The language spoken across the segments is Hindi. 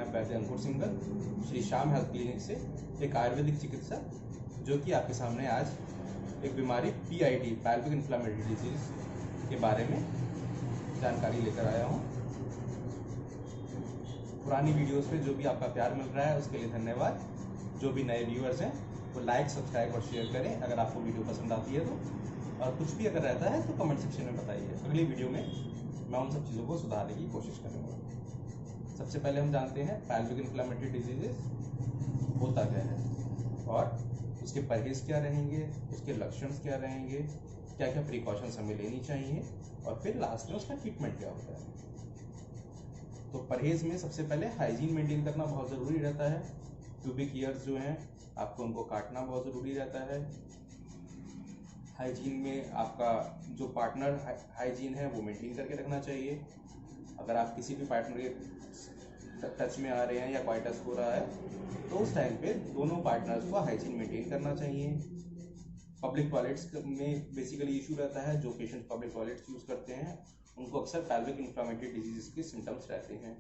मैं वैद्य अंकुर सिंघल श्री श्याम हेल्थ क्लिनिक से एक आयुर्वेदिक चिकित्सक, जो कि आपके सामने आज एक बीमारी PID पैल्विक इन्फ्लेमेटरी डिजीज के बारे में जानकारी लेकर आया हूँ। पुरानी वीडियोस में जो भी आपका प्यार मिल रहा है उसके लिए धन्यवाद। जो भी नए व्यूअर्स हैं वो लाइक, सब्सक्राइब और शेयर करें अगर आपको वीडियो पसंद आती है तो, और कुछ भी अगर रहता है तो कमेंट सेक्शन में बताइए। अगली वीडियो में मैं उन सब चीज़ों को सुधारने की कोशिश करूँगा। सबसे पहले हम जानते हैं पैल्विक इन्फ्लेमेटरी डिजीजेस होता क्या है और उसके परहेज क्या रहेंगे, उसके लक्षण क्या रहेंगे, क्या क्या प्रिकॉशंस हमें लेनी चाहिए, और फिर लास्ट में उसका ट्रीटमेंट क्या होता है। तो परहेज में सबसे पहले हाइजीन मेंटेन करना बहुत ज़रूरी रहता है। प्यूबिक ईयर्स जो हैं आपको उनको काटना बहुत ज़रूरी रहता है। हाइजीन में आपका जो पार्टनर हाइजीन है वो मेंटेन करके रखना चाहिए। अगर आप किसी भी पार्टनर के टच में आ रहे हैं या क्वाइटस हो रहा है तो उस टाइम पे दोनों पार्टनर्स को हाइजीन मेंटेन करना चाहिए। पब्लिक टॉयलेट्स में बेसिकली इशू रहता है। जो पेशेंट पब्लिक टॉयलेट्स यूज़ करते हैं उनको अक्सर पैल्विक इन्फ्लेमेटरी डिजीज के सिम्टम्स रहते हैं।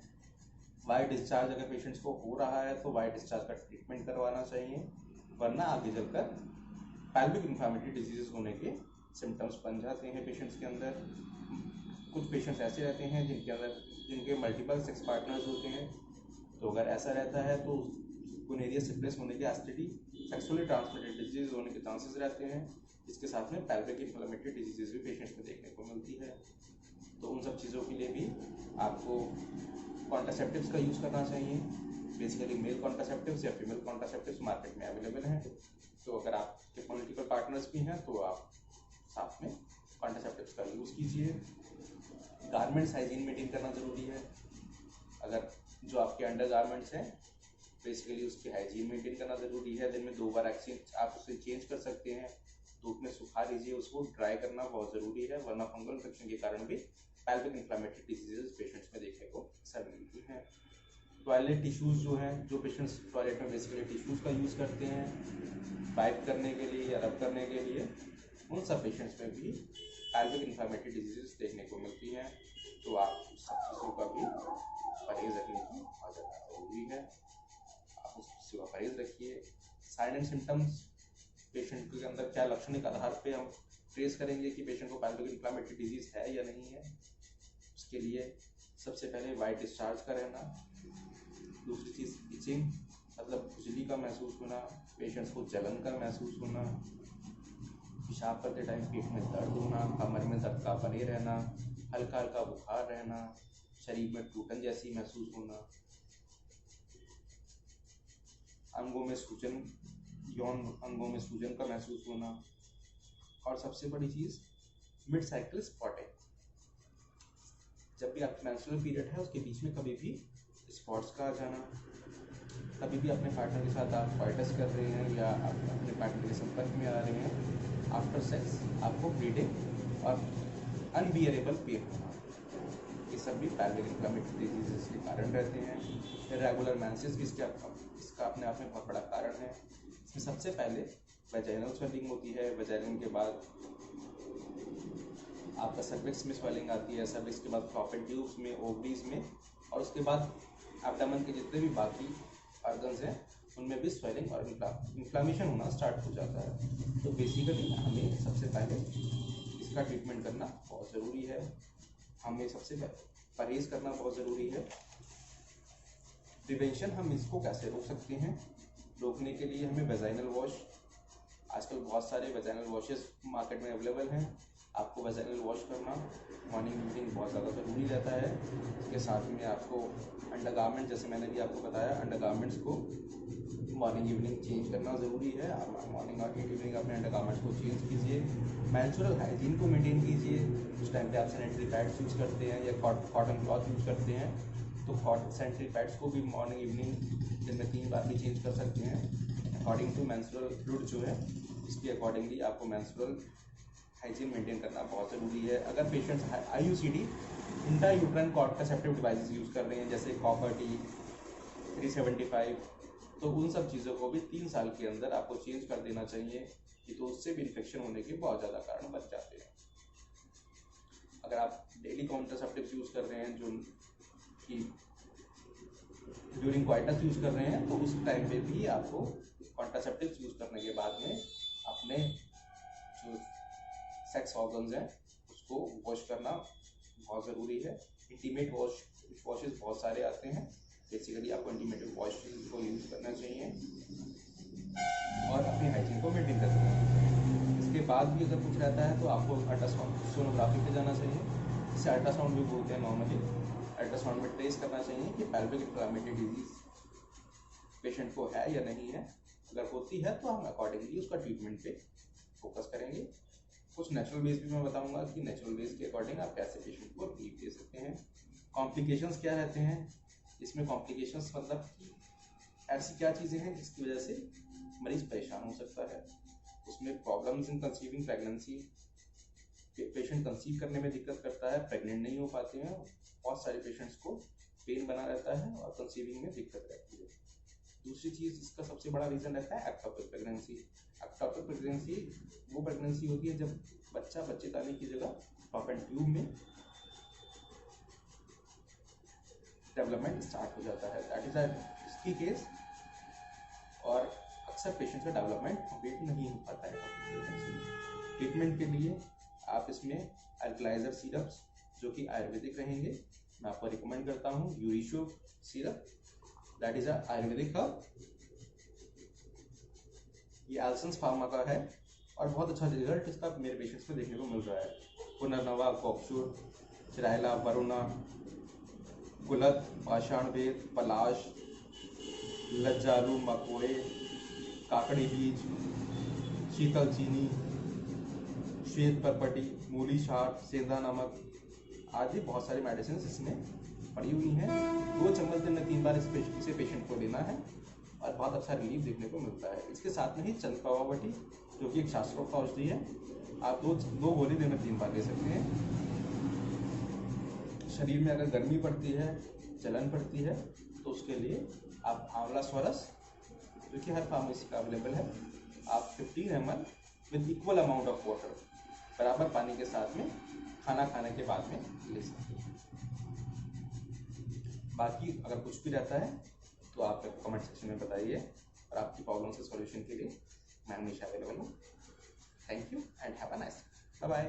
वाई डिस्चार्ज अगर पेशेंट्स को हो रहा है तो वाई डिस्चार्ज का ट्रीटमेंट करवाना चाहिए, वरना आगे चलकर पैल्विक इन्फ्लेमेटरी डिजीज होने के सिम्टम्स बन जाते हैं पेशेंट्स के अंदर। कुछ पेशेंट्स ऐसे रहते हैं जिनके मल्टीपल सेक्स पार्टनर्स होते हैं, तो अगर ऐसा रहता है तो गोनेरिया सिफिलिस होने की एसटीडी, सेक्सुअली ट्रांसमिटेड डिजीज होने के चांसेस रहते हैं। इसके साथ में पैल्विक इन्फ्लेमेटरी डिजीजेस भी पेशेंट्स में देखने को मिलती है। तो उन सब चीज़ों के लिए भी आपको कॉन्ट्रासेप्टिव्स का यूज़ करना चाहिए। बेसिकली मेल कॉन्ट्रासेप्टिव्स या फीमेल कॉन्ट्रासेप्टिव्स मार्केट में अवेलेबल हैं। तो अगर आपके पॉलिटिकल पार्टनर्स भी हैं तो आप साथ में कॉन्ट्रासेप्टिव्स का यूज़ कीजिए। गारमेंट्स हाइजीन मेंटेन करना ज़रूरी है। अगर जो आपके अंडर गारमेंट्स हैं बेसिकली उसकी हाइजीन मेंटेन करना ज़रूरी है। दिन में 2 बार आप उसे चेंज कर सकते हैं। धूप में सुखा लीजिए, उसको ड्राई करना बहुत ज़रूरी है, वरना फंगल इन्फेक्शन के कारण भी पैल्विक इन्फ्लेमेटरी डिजीजेस पेशेंट्स में देखने को अक्सर मिलती हैं। टॉयलेट टिश्यूज़ जो हैं, जो पेशेंट्स टॉयलेट में बेसिकली टिश्यूज़ का यूज़ करते हैं वाइप करने के लिए या रब करने के लिए, उन सब पेशेंट्स में भी पैल्विक इन्फ्लेमेटरी डिजीजेस देखने को मिलती हैं। तो आप उस सब चीज़ों का भी परहेज रखने की बहुत ज़्यादा ज़रूरी है। आप उस चीज़ों का परहेज रखिए। साइन एंड सिम्टम्स, पेशेंट के अंदर क्या लक्षण के आधार पे हम ट्रेस करेंगे कि पेशेंट को पैल्विक इन्फ्लेमेटरी डिजीज है या नहीं है। उसके लिए सबसे पहले वाइट डिस्चार्ज का रहना, दूसरी चीज़ इचिंग मतलब खुजली का महसूस होना, पेशेंट्स को जलन का महसूस होना, पेशाब करते टाइम पेट में दर्द होना, कमर में दर्द का बने रहना, हल्का हल्का बुखार रहना, शरीर में टूटन जैसी महसूस होना, अंगों में सूजन, यौन अंगों में सूजन का महसूस होना, और सबसे बड़ी चीज़ मिड साइकिल स्पॉटिंग। जब भी आपकी मेंस्ट्रुअल पीरियड है उसके बीच में कभी भी स्पॉट्स का आ जाना, कभी भी अपने पार्टनर के साथ आप क्वाइटस कर रहे हैं या आप अपने पार्टनर के संपर्क में आ रहे हैं, आफ्टर सेक्स आपको ब्लीडिंग और अनबियरेबल पेन होना, ये सब भी पैल्विक इन्फ्लेमेटरी डिजीजेस के कारण रहते हैं। इर्रेगुलर मेंसेस भी इसका अपने आप में बहुत बड़ा कारण है। इसमें सबसे पहले वेजाइनल स्वेलिंग होती है, वेजाइनल के बाद आपका सर्विक्स में स्वेलिंग आती है, सर्विक्स के बाद फ्लॉपियन ट्यूब्स में, ओवरीज में, और उसके बाद एब्डोमेन के जितने भी बाकी ऑर्गन्स हैं उनमें भी स्वेलिंग और इन्फ्लामेशन होना स्टार्ट हो जाता है। तो बेसिकली हमें सबसे पहले इसका ट्रीटमेंट करना बहुत ज़रूरी है। हमें सबसे परहेज करना बहुत ज़रूरी है। प्रिवेंशन, हम इसको कैसे रोक सकते हैं? रोकने के लिए हमें वेजाइनल वॉश, आजकल बहुत सारे वेजाइनल वॉशेस मार्केट में अवेलेबल हैं, आपको वेजाइनल वॉश करना मॉर्निंग इवनिंग बहुत ज़्यादा ज़रूरी रहता है। इसके साथ में आपको अंडरगारमेंट, जैसे मैंने भी आपको बताया, अंडरगारमेंट्स को मॉर्निंग इवनिंग चेंज करना ज़रूरी है। आप मॉर्निंग और इवनिंग अपने अंडरगारमेंट्स को चेंज कीजिए। मेंस्ट्रुअल हाइजीन को मेंटेन कीजिए। उस टाइम पे आप सैनिटरी पैड्स यूज़ करते हैं या कॉटन क्लॉथ यूज़ करते हैं तो सैनिटरी पैड्स को भी मॉर्निंग इवनिंग दिन में 3 बार भी चेंज कर सकते हैं अकॉर्डिंग टू मेंस्ट्रुअल फ्लूइड जो है, इसके अकॉर्डिंगली आपको मेंस्ट्रुअल हाइजीन मेंटेन करना बहुत ज़रूरी है। अगर patients IUCD intra uterine contraceptive devices use कर रहे हैं जैसे कॉपर टी 375, तो उन सब चीज़ों को भी 3 साल के अंदर आपको चेंज कर देना चाहिए कि तो उससे भी इन्फेक्शन होने के बहुत ज़्यादा कारण बन जाते हैं। अगर आप डेली कॉन्ट्रासेप्टिव्स यूज़ कर रहे हैं जो कि ड्यूरिंग क्वाइटस यूज कर रहे हैं तो उस टाइम पे भी आपको कॉन्ट्रासेप्टिव यूज करने के बाद में अपने जो सेक्स ऑर्गन्स हैं उसको वॉश करना बहुत ज़रूरी है। इंटीमेट वॉशेस बहुत सारे आते हैं, बेसिकली आपको इंटीमेट वॉश को यूज़ करना चाहिए और अपनी हाइजीन को मेंटेन करना चाहिए। इसके बाद भी अगर कुछ रहता है तो आपको अल्ट्रासाउंड सोनोग्राफी पे जाना चाहिए, जिसे अल्ट्रासाउंड भी बोलते हैं नॉर्मली। अल्ट्रासाउंड में ट्रेस करना चाहिए कि पेल्विक इन्फ्लेमेटरी डिजीज पेशेंट को है या नहीं है। अगर होती है तो हम अकॉर्डिंगली उसका ट्रीटमेंट पे फोकस करेंगे। कुछ नेचुरल वेज भी मैं बताऊंगा कि नेचुरल वेज के अकॉर्डिंग आप कैसे पेशेंट को रिलीफ दे सकते हैं। कॉम्प्लिकेशंस क्या रहते हैं इसमें? कॉम्प्लिकेशंस मतलब ऐसी क्या चीज़ें हैं जिसकी वजह से मरीज परेशान हो सकता है। उसमें problems in conceiving pregnancy, patient conceive करने में दिक्कत करता है, प्रेग्नेंट नहीं हो पाते हैं। बहुत सारे पेशेंट्स को पेन बना रहता है और कंसीविंग में दिक्कत रहती है। दूसरी चीज़ इसका सबसे बड़ा रीज़न रहता है एक्टोपिक प्रेगनेंसी। एक्टोपिक प्रेगनेंसी वो प्रेगनेंसी होती है जब बच्चा बच्चेदानी की जगह फॉलोपियन ट्यूब में डेवलपमेंट स्टार्ट हो जाता है, दैट इज इसकी केस। और अक्सर पेशेंट का डेवलपमेंट कंप्लीट नहीं हो पाता है। ट्रीटमेंट के लिए आप इसमें अल्कलाइजर सिरप्स जो कि आयुर्वेदिक रहेंगे, मैं आपको रिकमेंड करता हूँ Urisho syrup, that is ayurvedic herb. ये एल्सन्स फार्मा का है और बहुत अच्छा रिजल्ट इसका मेरे पेशेंट्स में देखने को मिल रहा है। पुनर्नवा, कॉक्सुर, चिरायला, वरुणा, गुलत, पाषाण वेद, पलाश, लज्जालू, मकोड़े, काकड़ी बीज, शीतल चीनी, श्वेत परपटी, मूली शार्प, सेंधा नमक आदि बहुत सारी मेडिसिन इसमें पड़ी हुई हैं। 2 चम्मच दिन में 3 बार इसे पेशेंट को लेना है और बहुत अच्छा रिलीफ देखने को मिलता है। इसके साथ में ही चंद्रप्रभावती जो कि एक शास्त्रोक्त औषधि है, आप दो गोली दिन में 3 बार ले सकते हैं। शरीर में अगर गर्मी पड़ती है, जलन पड़ती है तो उसके लिए आप आंवला स्वरस जो कि हर फार्मेसी का अवेलेबल है, आप 15 ml with equal amount of water बराबर पानी के साथ में खाना खाने के बाद में ले सकते हैं। बाकी अगर कुछ भी रहता है तो आप कमेंट सेक्शन में बताइए और आपकी प्रॉब्लम से सॉल्यूशन के लिए मैं हमेशा अवेलेबल हूँ। Thank you and have a nice day. Bye bye.